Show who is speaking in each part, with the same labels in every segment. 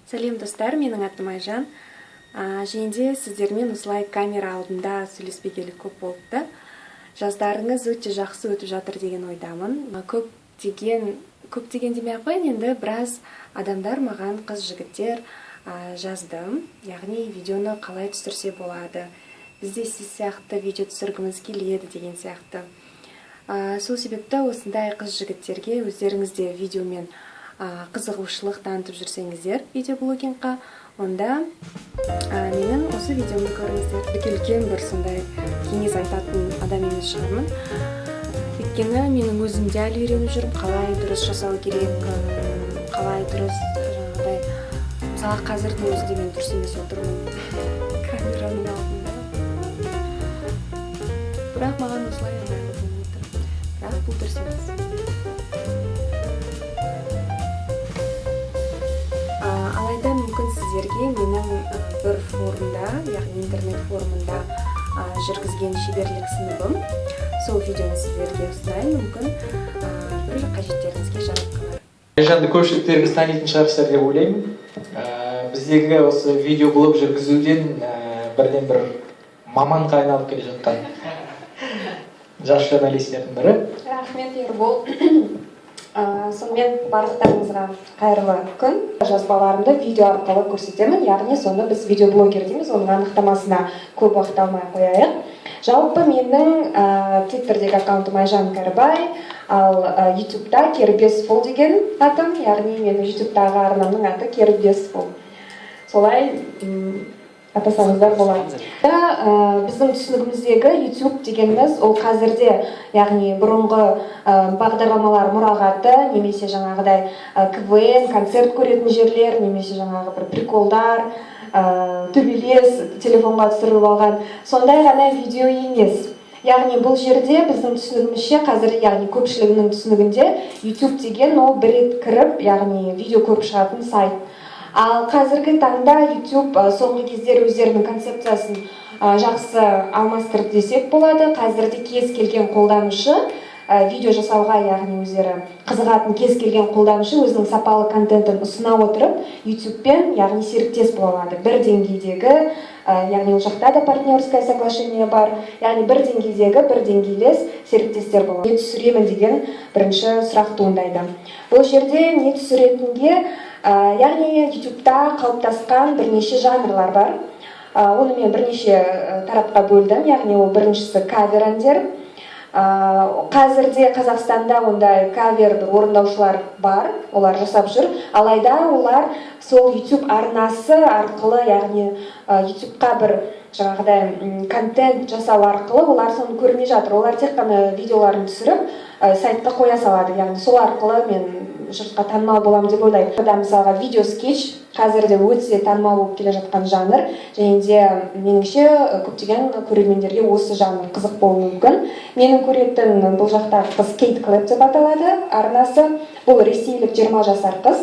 Speaker 1: Сәлем достар, менің атым Айжан. Және сіздермен осылай камера алдында сөйлеспегелі көп болыпты. Жаздарыңыз өте жақсы өтіп жатыр деген ойдамын. Көптеген демей ақ қояйын, енді біраз адамдар маған, қыз жігіттер жазды. Яғни видеоны қалай түсірсе болады, бізде сіз сияқты видео түсіргіміз келеді деген сияқты. Сол себепті осындай қыз жігіттерге өздеріңізде видеомен қызығушылық танытып жүрсеңіздер видеоблогингқа, онда менің осы видеомды көріңіздер. Үлкен бір сондай кеңес айтатын адам емес шығармын. Өйткені менің өзім де әлі үйреніп жүрмін, қалай дұрыс жасау керек, қалай дұрыс жаңағыдай. Мысалы, қазірдің өзінде мен дұрыс емес отырмын камераның алдында. Бірақ маған осылай ыңғайлы болып отыр. Бірақ бұл дұрыс емес. Алайда мүмкін сіздерге менің бір форумда, яғни интернет форумында жүргізген шеберлік сыныбым, сол видеоны сіздерге ұсынайын, мүмкін бір қажеттеріңізге жарап қалар.
Speaker 2: Айжанды көпшіліктеріңіз танитын шығарсыздар деп ойлаймын. Біздегі осы видеоблог жүргізуден бірден бір маманға айналып келе жатқан жас журналистердің бірі.
Speaker 1: Рахмет, Ербол. Сонымен барлықтарыңызға қайырлы күн. Жазбаларымды видео арқылы көрсетемін, яғни соны біз видеоблогер дейміз, оның анықтамасына көп уақыт алмай қояйық. Жалпы менің Twitterдегі аккаунтым Айжан Кәрібай, ал YouTube'да Кербесфул деген атым, яғни менің YouTube'дағы арнамның аты Кербесфул. Солай атасаңыздар болады. Біздің түсінігіміздегі YouTube дегеніміз ол қазірде, яғни бұрынғы бағдарламалар мұрағаты, немесе жаңағыдай КВН, концерт көретін жерлер, немесе жаңағы бір приколдар, төбелес, телефонға түсіріп алған, сондай ғана видео емес. Яғни бұл жерде біздің түсінігімізше, қазір яғни көпшілігінің түсінігінде YouTube деген ол бір рет кіріп, яғни видео көріп шығатын сайт. Ал қазіргі таңда YouTube соңғы кездер өздерінің концепциясын жақсы алмастырып десек болады. Қазірде кез келген қолданушы видео жасауға, яғни өздері қызығатын кез келген қолданушы өзінің сапалы контентін ұсына отырып, YouTube-пен, яғни серіктес бола алады. Бір деңгейдегі, яғни ол жақта да партнерское соглашение бар, яғни бір деңгейдегі, бір деңгейлес серіктестер болады. Не түсіремін деген бірінші сұрақ туындайды. Бұл жерде не түсіретінге, яғни YouTube-та қалыптасқан бірнеше жанрлар бар. Оны мен бірнеше тарапқа бөлдім, яғни ол біріншісі кавер әндер. Қазірде Қазақстанда ондай кавер орындаушылар бар, олар жасап жүр, алайда олар сол YouTube арнасы арқылы, яғни YouTube-қа бір жаңағыдай контент жасау арқылы олар соны көрмей жатыр. Олар тек қана видеоларын түсіріп сайтқа қоя салады, яғни сол арқылы мен жұртқа танымал боламын деп ойлаймын. Мысалға видео скетч қазірде өте танымал болып келе жатқан жанр, және де меніңше көптеген көрермендерге осы жанр қызық болуы мүмкін. Менің көретін бұл жақта қыз Кейт Клэп деп аталады арнасы. Бұл ресейлік 20 жасар қыз.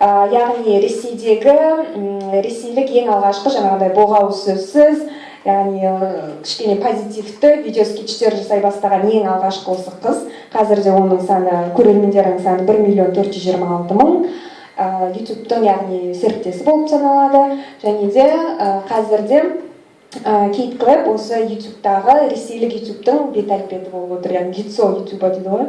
Speaker 1: Яғни ресейлік ең алғашқы жаңағыдай боғау сөзсіз, яғни кішкене позитивті видео скетчтер жасай бастаған ең алғашқы осы қыз. Қазірде оның саны, көрермендерінің саны 1.426.000. YouTube-тың, яғни серіктесі болып саналады. Және де қазірде Кейт Клэп осы YouTube-тағы ресейлік YouTube-тың бет әлпеті болып отыр, яғни лицо YouTube-а дейді ғой.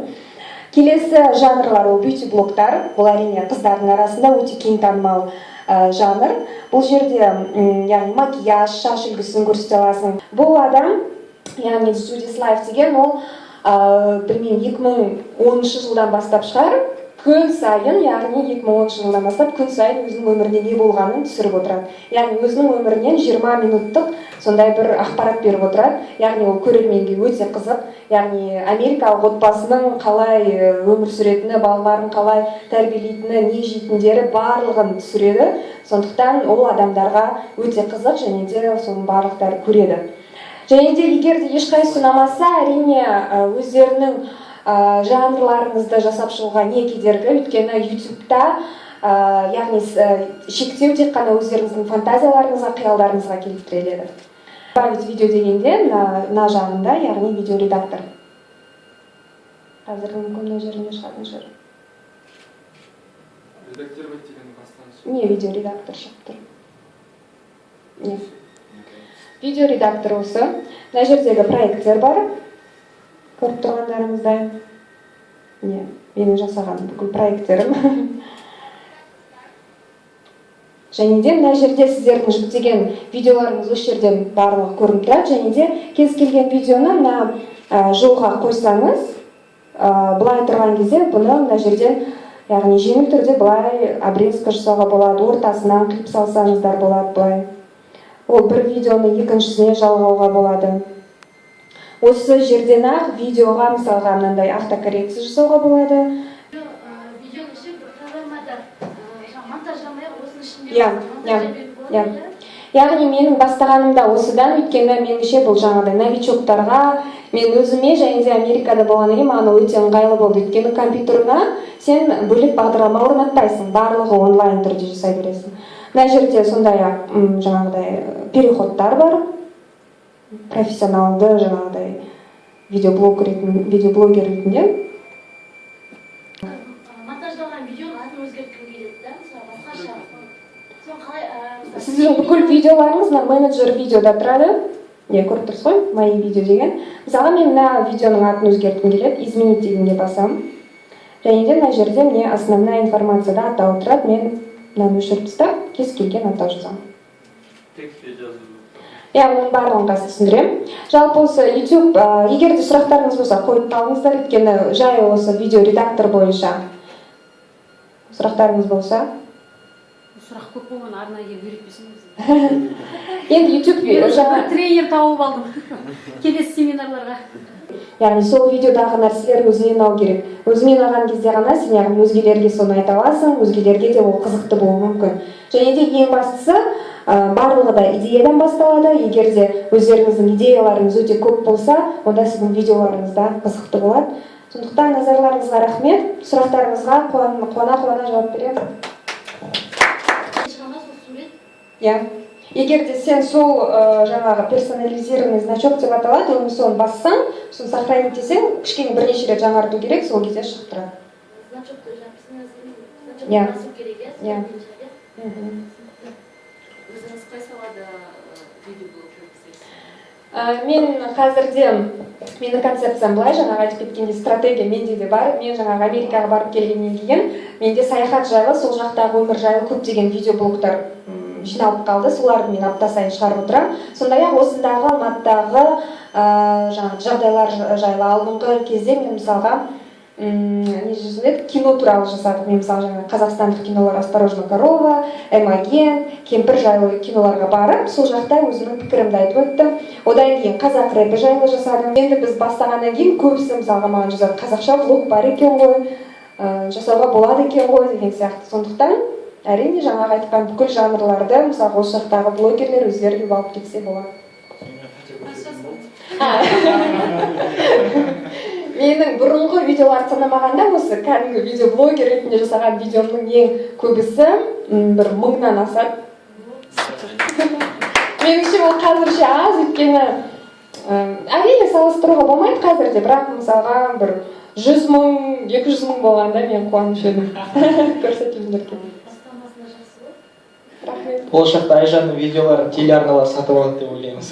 Speaker 1: Келесі жанрлар ол бьюти-блогтар. Бұл әрине қыздардың арасында өте кең танымал жанр. Бұл жерде яғни макияж, шаш үлгісін көрсете аласың. Бұл адам, яғни Judy's Life деген, ол 2010 жылдан бастап шығар, күн сайын, яғни 2010 жылдан бастап күн сайын өзінің өмірінде не болғанын түсіріп отырады. Яғни өзінің өмірінен 20 минуттық сондай бір ақпарат беріп отырады. Яғни ол көрерменге өте қызық. Яғни америкалық отбасының қалай өмір сүретіні, балаларын қалай тәрбиелейтіні, не жейтіндері барлығын түсіреді. Сондықтан ол адамдарға өте қызық, және де соның барлықтары көреді. Және де егер де ешқайсысы ұнамаса, әрине өздерінің жанрларыңызды жасап шығуға не кедергі, өйткені YouTube-та, яғни шектеу тек қана өздеріңіздің фантазияларыңызға, қиялдарыңызға келіп тіреледі. Добавить видео дегенде мына жағында, яғни видеоредактор. Қазір мүмкін мына жеріне шығатын шығар.
Speaker 3: Редактировать деген бастан шығып.
Speaker 1: Не, видеоредактор шығып тұр. Не. Видеоредактор осы. Мына жердегі проекттер бар. Көріп тұрғандарыңыздай. Не, менің жасаған бүкіл проекттерім. Және де мына жерде сіздердің жүктеген видеоларыңыз осы жерден барлығы көрініп тұрады. Және де кез келген видеоны мына жолға қойсаңыз, былай тұрған кезде бұны мына жерден, яғни жеңіл түрде былай обрезка жасауға болады, ортасынан қиып салсаңыздар болады былай. Ол бір видеоны екіншісіне жалғауға болады. Осы жерден-ақ видеоға мысалға мынандай автокоррекция жасауға болады.
Speaker 4: Видеоның іші бір программада монтажламай осының ішінде
Speaker 1: Яғни менің бастағанымда осыдан, өйткені меніңше бұл жаңағыдай новичоктарға, мен өзіме және де Америкада болғаннан кейін маған өте ыңғайлы болды. Өйткені компьютеріңа сен бөлек бағдарлама орнатпайсың, барлығы онлайн түрде жасай бересің. Мына жерде сондай-ақ жаңағыдай переходтар бар. Профессионалды жаңағыдай видеоблогер ретінде.
Speaker 4: монтаждалған видеоның атын өзгерткім келеді да, басқаша. Соны қалай
Speaker 1: Сіздің бүкіл видеоларыңыз менеджер видеода тұрады. Не, көріп тұрсыз ғой, мои видео деген. Мысалы мен мына видеоның атын өзгерткім келеді, изменить дегенге басамын. Және де мына жерде мне основная информацияда атау тұрады. Мен мынаны өшіріп тастап, кез келген атау жазамын.
Speaker 3: Текстке жазу.
Speaker 1: Оның барлығын қазір түсіндіремін. Жалпы осы YouTube, егер де сұрақтарыңыз болса, қойып қалыңыздар, өйткені жай осы видео редактор бойынша сұрақтарыңыз болса.
Speaker 5: Сұрақ көп болған, арнайы үйретпесеңіз.
Speaker 1: Енді YouTube жаңа
Speaker 5: тренер тауып алдым. Келесі семинарларға.
Speaker 1: Яғни сол видеодағы нәрселер өзінен алу керек. Өзінен алған кезде ғана сен яғни өзгелерге соны айта аласың, өзгелерге де ол қызықты болуы мүмкін. Және де ең бастысы барлығы да идеядан басталады. Егер де өздеріңіздің идеяларыңыз өте көп болса, онда сіздің видеоларыңыз да қызықты болады. Сондықтан назарларыңызға рахмет. Сұрақтарыңызға қуана жауап беремін. Егер де сен сол жаңағы персонализированный значок деп аталады, оны соны бассаң, соны сохранить етсең, кішкене бірнеше рет жаңарту керек, сол кезде шығып тұрады.
Speaker 4: Значокты жаңа басу керек, иә?
Speaker 5: Өзіңіз қай салада видеоблог жасайсыз?
Speaker 1: Мен қазірде, менің концепциям былай, жаңағы айтып кеткенде стратегия менде де бар. Мен жаңағы Америкаға барып келгеннен кейін, менде саяхат жайлы, сол жақтағы өмір жайлы көптеген видеоблогтар жиналып қалды. Соларды мен апта сайын шығарып отырамын. Сондай-ақ осындағы Алматыдағы жағдайлар жайлы алдыңғы кезде мен мысалға кино туралы жасадық. Мен мысалы қазақстандық кинолар «Осторожно, корова», «М-агент», кемпір жайлы киноларға барып, сол жақта өзімнің пікірімді айтып өттім. Одан кейін қазақ рэпі жайлы жасадым. Енді біз бастағаннан кейін көбісі мысалға маған жазады, қазақша влог бар екен ғой, жасауға болады екен ғой деген сияқты. Сондықтан әрине жаңағы айтқан бүкіл жанрларды мысалы осы жақтағы блогерлер өздері алып алып кетсе болады. Менің бұрынғы видеоларды санамағанда осы кәдімгі видеоблогер ретінде жасаған видеомның ең көбісі бір 1000-нан асады. Меніңше ол қазірше аз, өйткені әрине салыстыруға болмайды қазірде, бірақ мысалға бір 100 000, 200 000 болғанда мен қуаныш едім. Көрсетілімдерге. Рахмет.
Speaker 2: Болашақта Айжанның видеоларын телеарналар сатып алады деп ойлаймыз.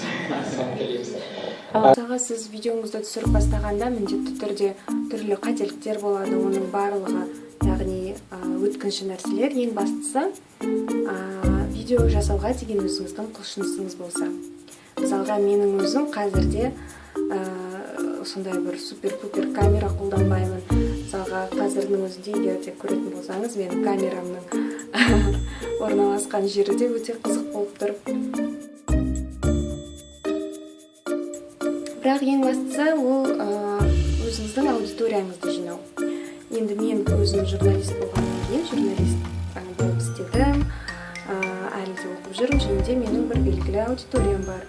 Speaker 1: Мысалға сіз видеоңызды түсіріп бастағанда міндетті түрде түрлі қателіктер болады, оның барлығы яғни өткінші нәрселер. Ең бастысы видео жасауға деген өзіңіздің құлшынысыңыз болса. Мысалға менің өзім қазірде сондай бір супер-пупер камера қолданбаймын. Мысалға қазірдің өзінде егер де көретін болсаңыз, менің камерамның орналасқан жері де өте қызық болып тұр. Бірақ ең бастысы ол өзіңіздің аудиторияңызды жинау. Енді мен өзім журналист болғаннан кейін журналист болып істедім, әлі де оқып жүрмін, және де менің бір белгілі аудиториям бар.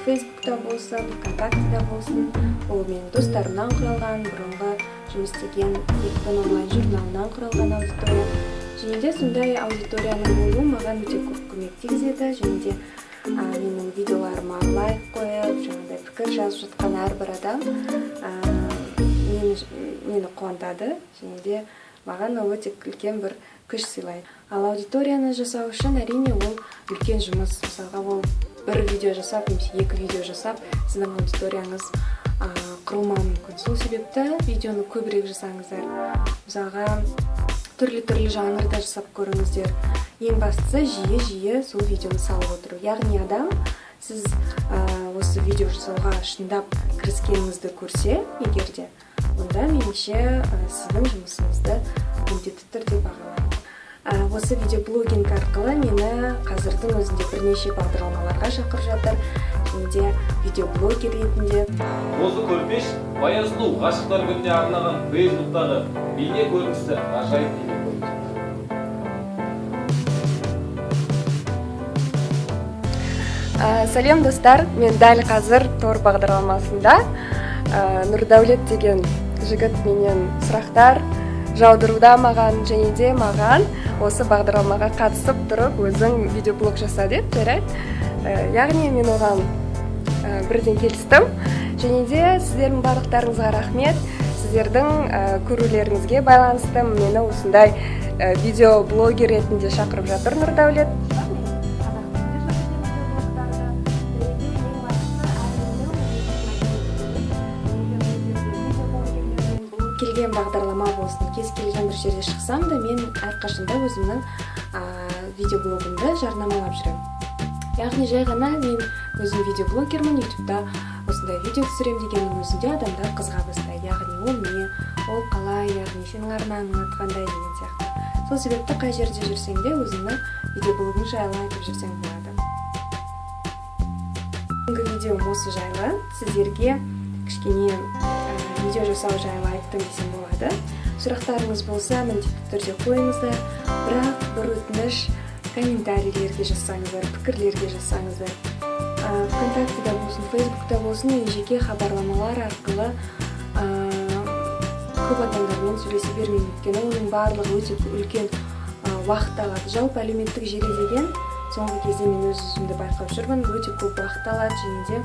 Speaker 1: Фейсбукта болсын, ВКонтактеда болсын, ол менің достарымнан құралған, бұрынғы жұмыс істеген Екпін онлайн журналынан құралған аудитория. Және де сондай аудиторияның болуы маған өте көп көмек тигізеді, және де менің видеоларыма лайк қойып, жаңағыдай пікір жазып жатқан әрбір адам мені қуантады, және де маған ол өте үлкен бір күш сыйлайды. Ал аудиторияны жасау үшін әрине ол үлкен жұмыс. Мысалға ол бір видео жасап, немесе 2 видео жасап, сіздің аудиторияңыз құрылмауы мүмкін. Сол себепті видеоны көбірек жасаңыздар. Мысалға түрлі жанрда жасап көріңіздер. Ең бастысы жиі сол видеоны салып отыру. Яғни адам сіз осы видео жасауға шындап кіріскеніңізді көрсе, егерде, онда меніңше сіздің жұмысыңызды міндетті түрде бағалайды. Осы видеоблогинг арқылы мені қазірдің өзінде бірнеше бағдарламаларға шақырып жатыр, және де видеоблогер ретінде.
Speaker 6: Осы көрпеш Баян-сұлу ғашықтар күніне арнаған Фейсбуктағы бейне көрінісі ғажайып бейне көрінісі.
Speaker 1: Сәлем достар, мен дәл қазір Тор бағдарламасында Нұрдәулет деген жігіт менен сұрақтар жаудыруда маған, және де маған осы бағдарламаға қатысып тұрып өзің видеоблог жаса деп жарайды. Яғни мен оған бірден келістім, және де сіздердің барлықтарыңызға рахмет. Сіздердің көрулеріңізге байланысты мені осындай видеоблогер ретінде шақырып жатыр Нұрдәулет. Келген бағдарлама болсын, кез келген бір жерде шықсам да, мен әрқашанда өзімнің видеоблогымды жарнамалап жүремін. Яғни жай ғана мен өзім видеоблогермін, ютубта осындай видео түсірем дегеннің өзінде адамдар қызыға бастайды. Яғни ол не, ол қалай, яғни сенің арнаның аты қандай деген сияқты. Сол себепті қай жерде жүрсең де өзіңнің видеоблогың жайлы айтып жүрсең болады. Бүгінгі видеом осы жайлы сіздерге кішкене видео жасау жайлы айттым десем болады. Сұрақтарыңыз болса, міндетті түрде қойыңыздар, бірақ бір өтініш комментарийлерге жазсаңыздар, пікірлерге жазсаңыздар. ВКонтактеда болсын, Фейсбукта болсын, мен жеке хабарламалар арқылы көп адамдармен сөйлесе бермеймін, өйткені оның барлығы өте үлкен уақыт алады. Жалпы әлеуметтік желі деген соңғы кезде мен өзімді байқап жүрмін, өте көп уақыт алады, және де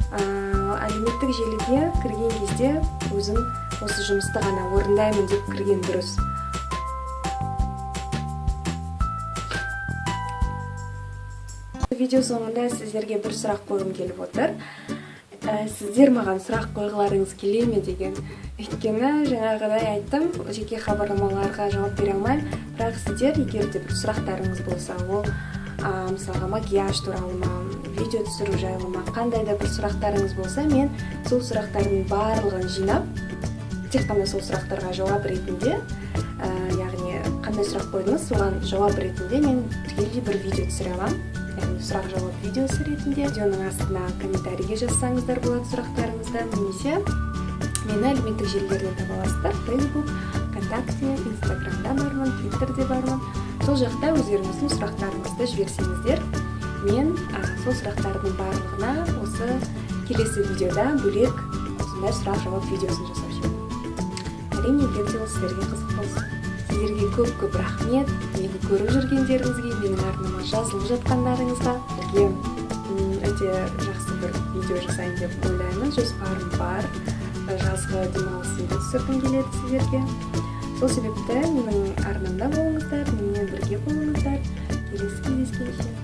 Speaker 1: әлеуметтік желіге кірген кезде өзім осы жұмысты ғана орындаймын деп кірген дұрыс. Видео соңында сіздерге бір сұрақ қойғым келіп отыр. Сіздер маған сұрақ қойғыларыңыз келе ме деген. Өйткені жаңағыдай айттым, жеке хабарламаларға жауап бере алмаймын, бірақ сіздер егер де бір сұрақтарыңыз болса, ол мысалға макияж туралы ма, видео түсіру жайлы ма, қандай да бір сұрақтарыңыз болса, мен сол сұрақтардың барлығын жинап, тек қана сол сұрақтарға жауап ретінде, яғни қандай сұрақ қойдыңыз, соған жауап ретінде мен түгелдей бір видео түсіре аламын. Яғни сұрақ-жауап видеосы ретінде. Видеоның астына комментарийге жазсаңыздар болады сұрақтарыңызды, немесе мені әлеуметтік желілерден таба аласыздар. Facebook, ВКонтакте, Инстаграмда бармын, Твиттерде бармын. Сол жақта өздеріңіздің сұрақтарыңызды жіберсеңіздер, мен сол сұрақтардың барлығына осы келесі видеода бөлек осындай сұрақ-жауап видеосын жасап жіберемін. Әрине, егер де ол сіздерге қызық болсын. Сіздерге көп рахмет, мені көріп жүргендеріңізге, менің арнама жазылып жатқандарыңызға. Өте жақсы бір видео жасайын деп ойлаймын, жоспарым бар. Жазғы демалысымды түсіргім келеді сіздерге. Сол себепті менің арнамда болыңыздар, менімен бірге болыңыздар. Келесі кездескенше.